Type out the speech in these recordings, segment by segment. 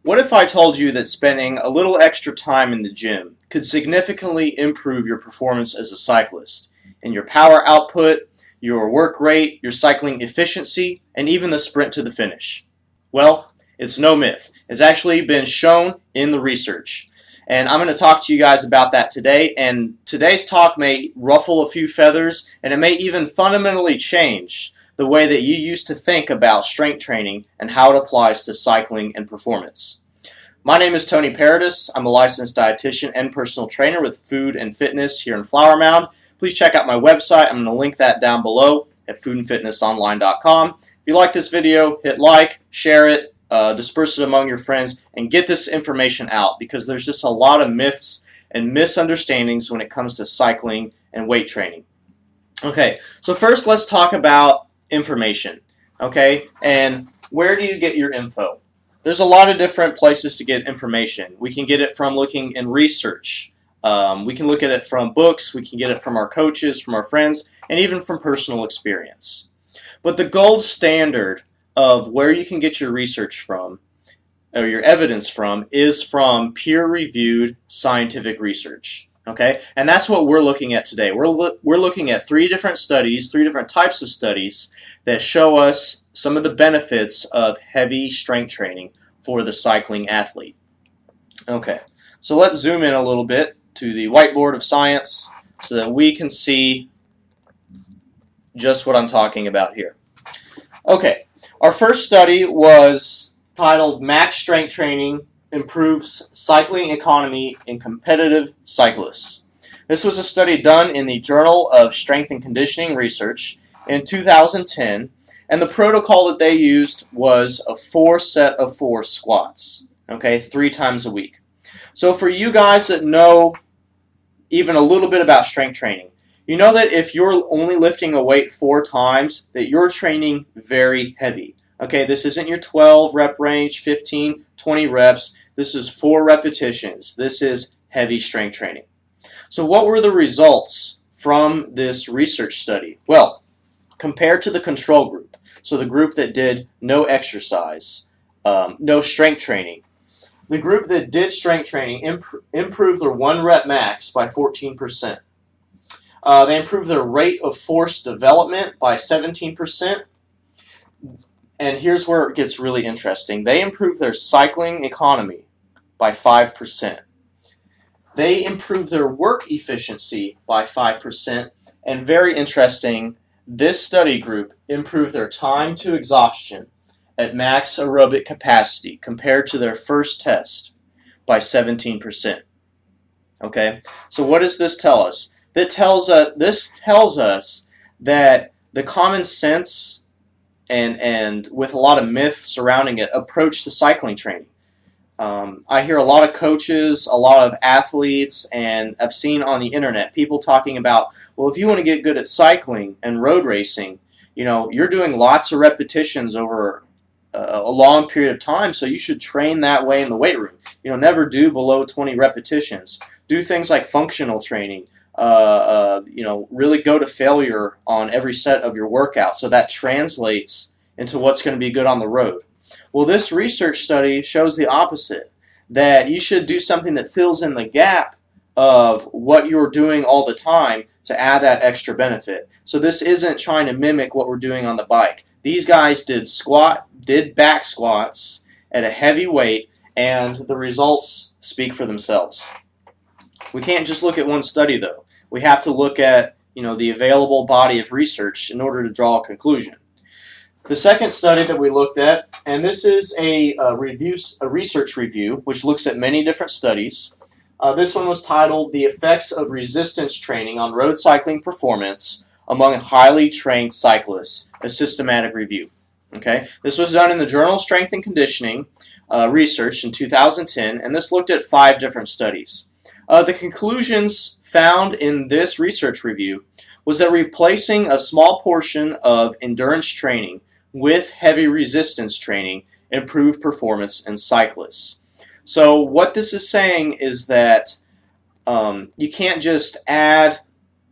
What if I told you that spending a little extra time in the gym could significantly improve your performance as a cyclist, in your power output, your work rate, your cycling efficiency, and even the sprint to the finish? Well, it's no myth. It's actually been shown in the research. And I'm going to talk to you guys about that today, and today's talk may ruffle a few feathers, and it may even fundamentally change the way that you used to think about strength training and how it applies to cycling and performance. My name is Tony Paradis. I'm a licensed dietitian and personal trainer with food and fitness here in Flower Mound. Please check out my website. I'm going to link that down below at foodandfitnessonline.com. If you like this video, hit like, share it, disperse it among your friends, and get this information out, because there's just a lot of myths and misunderstandings when it comes to cycling and weight training. Okay, so first let's talk about information, okay? And where do you get your info? There's a lot of different places to get information. We can get it from looking in research. We can look at it from books. We can get it from our coaches, from our friends, and even from personal experience. But the gold standard of where you can get your research from, or your evidence from, is from peer-reviewed scientific research. Okay, and that's what we're looking at today. We're looking at three different studies, three different types of studies that show us some of the benefits of heavy strength training for the cycling athlete. Okay, so let's zoom in a little bit to the whiteboard of science so that we can see just what I'm talking about here. Okay, our first study was titled Max Strength Training Improves Cycling Economy in Competitive Cyclists. This was a study done in the Journal of Strength and Conditioning Research in 2010, and the protocol that they used was a 4 set of 4 squats, okay, 3 times a week. So for you guys that know even a little bit about strength training, you know that if you're only lifting a weight 4 times, that you're training very heavy. Okay, this isn't your 12 rep range, 15, 20 reps. This is 4 repetitions. This is heavy strength training. So what were the results from this research study? Well, compared to the control group, so the group that did no exercise, no strength training, the group that did strength training improved their 1 rep max by 14%. They improved their rate of force development by 17%. And here's where it gets really interesting. They improved their cycling economy by 5%. They improved their work efficiency by 5%. And very interesting, this study group improved their time to exhaustion at max aerobic capacity compared to their first test by 17%. Okay, so what does this tell us? This tells us that the common sense and with a lot of myth surrounding it approach to cycling training. I hear a lot of coaches, a lot of athletes, and I've seen on the internet people talking about, well, if you want to get good at cycling and road racing, you know, you're doing lots of repetitions over a long period of time, so you should train that way in the weight room. You know, never do below 20 repetitions. Do things like functional training. You know, really go to failure on every set of your workout, so that translates into what's going to be good on the road. Well, this research study shows the opposite, that you should do something that fills in the gap of what you're doing all the time to add that extra benefit. So this isn't trying to mimic what we're doing on the bike. These guys did back squats at a heavy weight, and the results speak for themselves. We can't just look at one study, though. We have to look at, you know, the available body of research in order to draw a conclusion. The second study that we looked at, and this is a research review, which looks at many different studies. This one was titled The Effects of Resistance Training on Road Cycling Performance Among Highly Trained Cyclists, a Systematic Review. Okay, this was done in the Journal of Strength and Conditioning Research in 2010, and this looked at 5 different studies. The conclusions found in this research review was that replacing a small portion of endurance training with heavy resistance training improved performance in cyclists. So what this is saying is that you can't just add,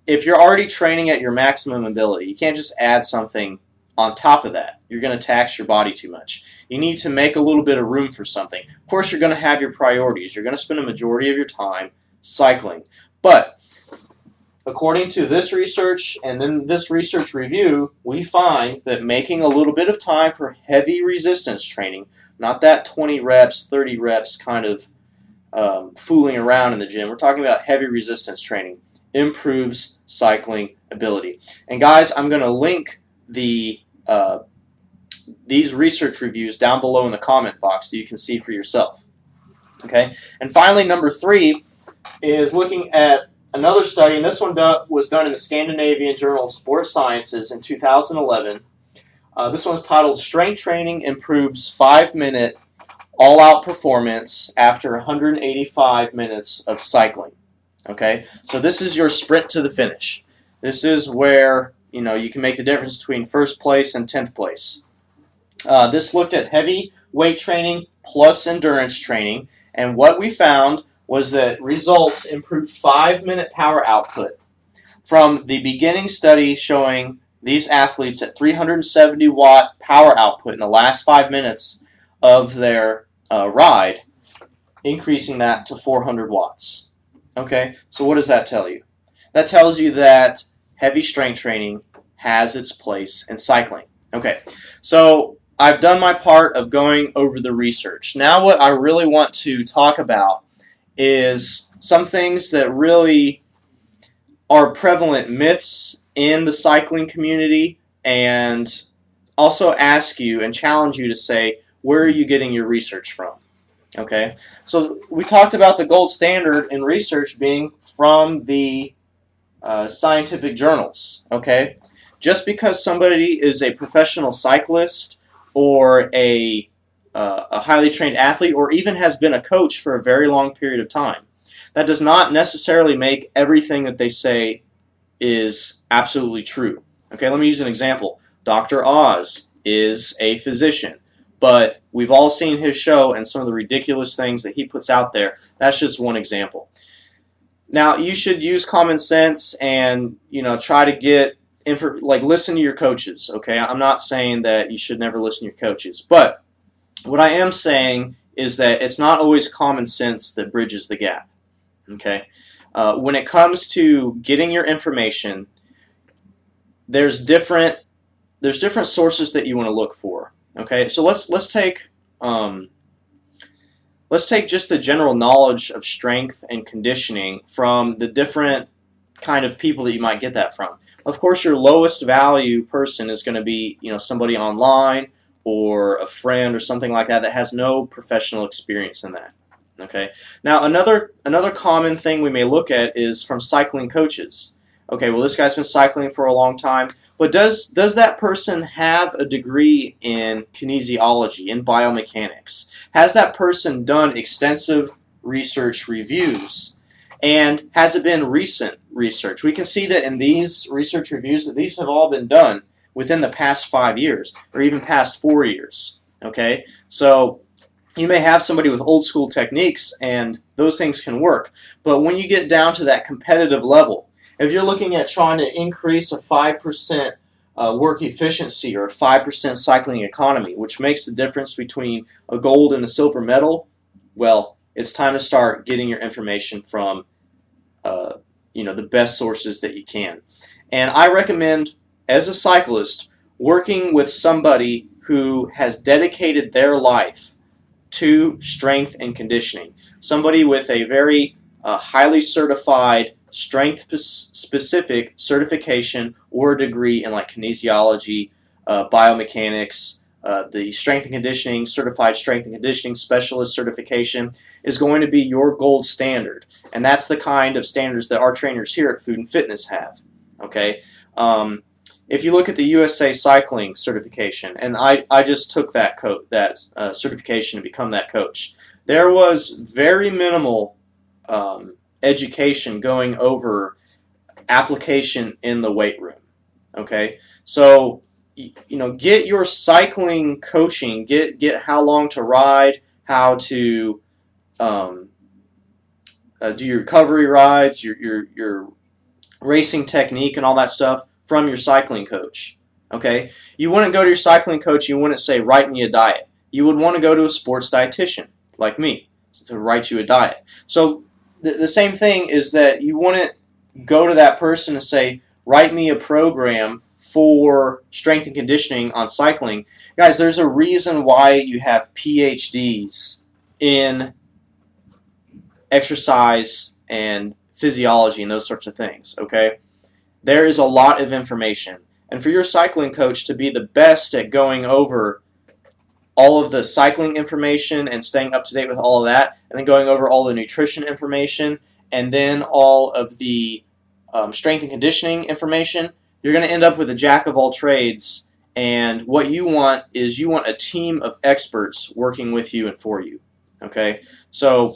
if you're already training at your maximum ability, you can't just add something on top of that. You're going to tax your body too much. You need to make a little bit of room for something. Of course, you're going to have your priorities. You're going to spend a majority of your time cycling. But according to this research and then this research review, we find that making a little bit of time for heavy resistance training, not that 20 reps, 30 reps kind of fooling around in the gym. We're talking about heavy resistance training, improves cycling ability. And guys, I'm going to link these research reviews down below in the comment box so you can see for yourself. Okay. And finally, number 3 is looking at another study, and this one was done in the Scandinavian Journal of Sports Sciences in 2011. This one is titled "Strength Training Improves 5-Minute All-Out Performance After 185 Minutes of Cycling." Okay, so this is your sprint to the finish. This is where you can make the difference between first place and 10th place. This looked at heavy weight training plus endurance training, and what we found was that results improved 5-minute power output from the beginning study showing these athletes at 370 watt power output in the last 5 minutes of their ride, increasing that to 400 watts. Okay, so what does that tell you? That tells you that heavy strength training has its place in cycling. Okay, so I've done my part of going over the research. Now what I really want to talk about is some things that really are prevalent myths in the cycling community, and also ask you and challenge you to say, where are you getting your research from? Okay, so we talked about the gold standard in research being from the scientific journals. Okay, just because somebody is a professional cyclist or a highly trained athlete, or even has been a coach for a very long period of time, that does not necessarily make everything that they say is absolutely true. Okay, let me use an example. Dr. Oz is a physician, but we've all seen his show and some of the ridiculous things that he puts out there. That's just one example. Now, you should use common sense and try to get listen to your coaches. Okay, I'm not saying that you should never listen to your coaches, but what I am saying is that it's not always common sense that bridges the gap. Okay, when it comes to getting your information, there's different sources that you want to look for. Okay, so let's take just the general knowledge of strength and conditioning from the different kind of people that you might get that from. Of course, your lowest value person is going to be somebody online or a friend or something like that has no professional experience in that. Okay. Now another common thing we may look at is from cycling coaches. Okay, well, this guy's been cycling for a long time, but does that person have a degree in kinesiology, in biomechanics? Has that person done extensive research reviews? And has it been recent research? We can see that in these research reviews that these have all been done within the past 5 years or even past 4 years. Okay, so you may have somebody with old school techniques and those things can work, but when you get down to that competitive level, if you're looking at trying to increase a 5% work efficiency or a 5% cycling economy, which makes the difference between a gold and a silver medal, well, it's time to start getting your information from the best sources that you can. And I recommend, as a cyclist, working with somebody who has dedicated their life to strength and conditioning. Somebody with a very highly certified strength-specific certification or degree in kinesiology, biomechanics, the strength and conditioning, certified strength and conditioning specialist certification is going to be your gold standard. And that's the kind of standards that our trainers here at Food and Fitness have. Okay. If you look at the USA Cycling certification, and I just took that certification to become that coach, there was very minimal education going over application in the weight room. Okay, so get your cycling coaching, get how long to ride, how to do your recovery rides, your racing technique and all that stuff from your cycling coach. Okay, you wouldn't go to your cycling coach, you wouldn't say, write me a diet. you would want to go to a sports dietitian like me to write you a diet. So the same thing is that you wouldn't go to that person and say, write me a program for strength and conditioning on cycling. Guys, there's a reason why you have PhDs in exercise and physiology and those sorts of things, okay? There is a lot of information. And for your cycling coach to be the best at going over all of the cycling information and staying up to date with all of that, and then going over all the nutrition information, and then all of the strength and conditioning information, you're going to end up with a jack of all trades. And what you want is you want a team of experts working with you and for you. Okay, so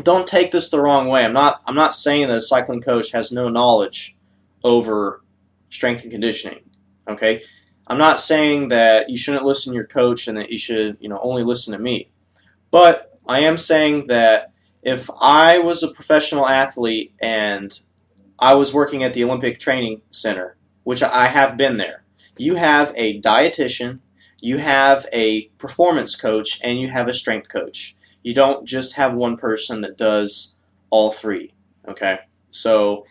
don't take this the wrong way. I'm not saying that a cycling coach has no knowledge over strength and conditioning. Okay, I'm not saying that you shouldn't listen to your coach and that you should, only listen to me. But I am saying that if I was a professional athlete and I was working at the Olympic Training Center, which I have been there, you have a dietitian, you have a performance coach, and you have a strength coach. You don't just have one person that does all three. Okay, so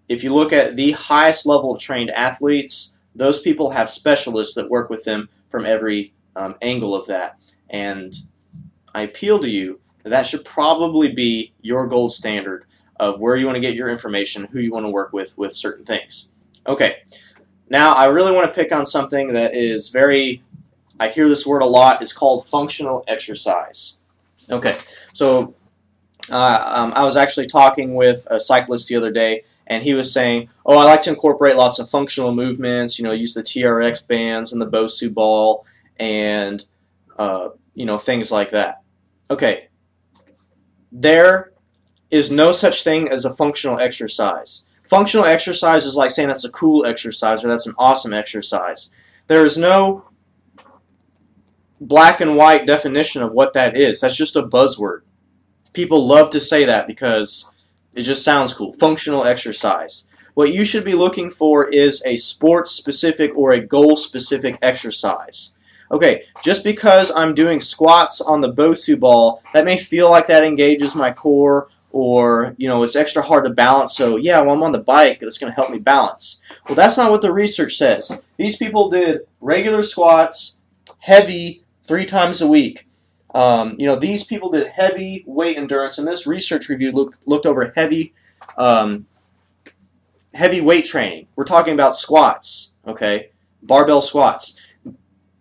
if you look at the highest level of trained athletes, those people have specialists that work with them from every angle of that. And I appeal to you that should probably be your gold standard of where you want to get your information, who you want to work with certain things. Okay, now I really want to pick on something that is very, I hear this word a lot, it's called functional exercise. Okay, so I was actually talking with a cyclist the other day, and he was saying, oh, I like to incorporate lots of functional movements, use the TRX bands and the Bosu ball and, things like that. Okay, there is no such thing as a functional exercise. Functional exercise is like saying that's a cool exercise or that's an awesome exercise. There is no black and white definition of what that is. That's just a buzzword. People love to say that because it just sounds cool. Functional exercise. What you should be looking for is a sports-specific or a goal-specific exercise. Okay, just because I'm doing squats on the Bosu ball, that may feel like that engages my core, or it's extra hard to balance, so yeah, well, I'm on the bike, that's going to help me balance. Well, that's not what the research says. These people did regular squats, heavy, 3 times a week. These people did heavy weight endurance, and this research review looked over heavy weight training. We're talking about squats, okay, barbell squats.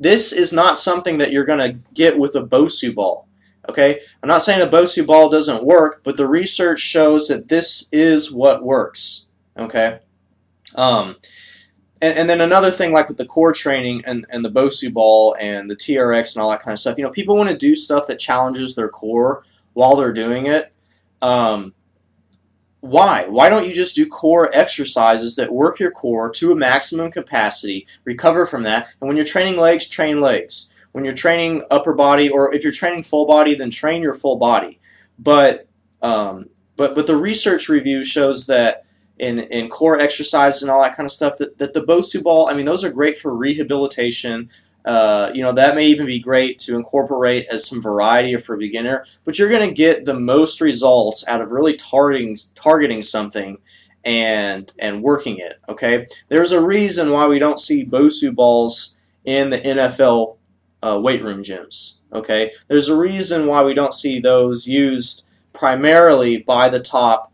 This is not something that you're going to get with a Bosu ball. Okay, I'm not saying a Bosu ball doesn't work, but the research shows that this is what works. Okay, and then another thing, like with the core training and the Bosu ball and the TRX and all that kind of stuff, people want to do stuff that challenges their core while they're doing it. Why? Why don't you just do core exercises that work your core to a maximum capacity, recover from that, and when you're training legs, train legs. When you're training upper body, or if you're training full body, then train your full body. But the research review shows that in core exercise and all that kind of stuff, that the Bosu ball, those are great for rehabilitation. That may even be great to incorporate as some variety or for a beginner, but you're going to get the most results out of really targeting something and working it. Okay, there's a reason why we don't see Bosu balls in the NFL weight room gyms. Okay, there's a reason why we don't see those used primarily by the top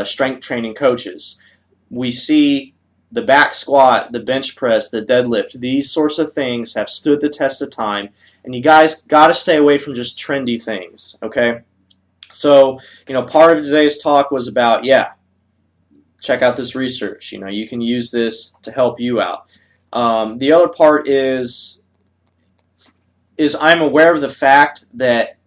strength training coaches. We see the back squat, the bench press, the deadlift. These sorts of things have stood the test of time, and you guys got to stay away from just trendy things. Okay, so part of today's talk was about, check out this research. You can use this to help you out. The other part is I'm aware of the fact that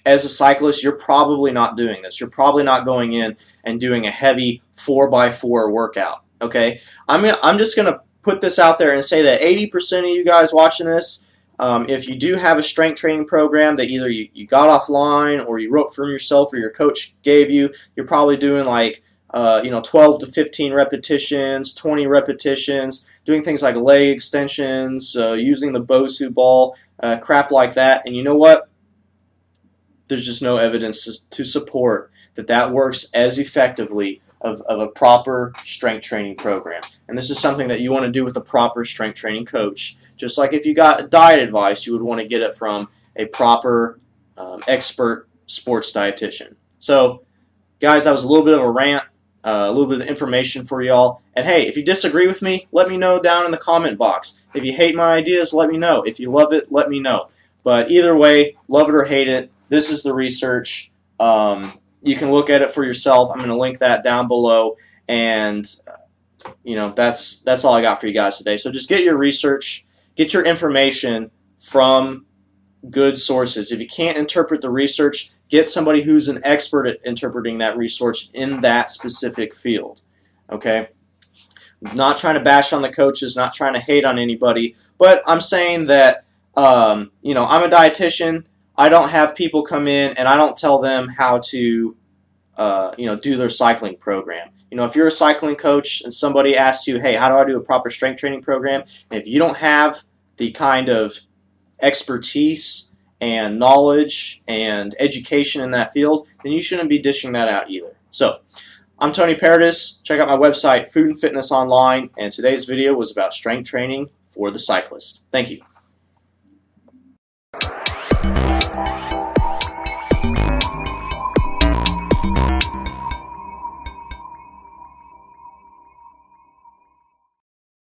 as a cyclist, you're probably not doing this. You're probably not going in and doing a heavy 4x4 workout. Okay, I'm just going to put this out there and say that 80% of you guys watching this, if you do have a strength training program that either you got offline or you wrote from yourself or your coach gave you, you're probably doing like 12 to 15 repetitions, 20 repetitions, doing things like leg extensions, using the Bosu ball, crap like that. And you know what? There's just no evidence to support that works as effectively of a proper strength training program. And this is something that you want to do with a proper strength training coach. Just like if you got diet advice, you would want to get it from a proper expert sports dietitian. So, guys, that was a little bit of a rant, a little bit of information for y'all. And hey, if you disagree with me, let me know down in the comment box. If you hate my ideas, let me know. If you love it, let me know. But either way, love it or hate it, this is the research. You can look at it for yourself. I'm going to link that down below. And that's all I got for you guys today. So just get your research, get your information from good sources. If you can't interpret the research, get somebody who's an expert at interpreting that research in that specific field. Okay? Not trying to bash on the coaches, not trying to hate on anybody, but I'm saying that I'm a dietitian. I don't have people come in and I don't tell them how to do their cycling program. If you're a cycling coach and somebody asks you, hey, how do I do a proper strength training program? And if you don't have the kind of expertise and knowledge and education in that field, then you shouldn't be dishing that out either. So, I'm Tony Paradis. Check out my website, Food and Fitness Online, and today's video was about strength training for the cyclist. Thank you.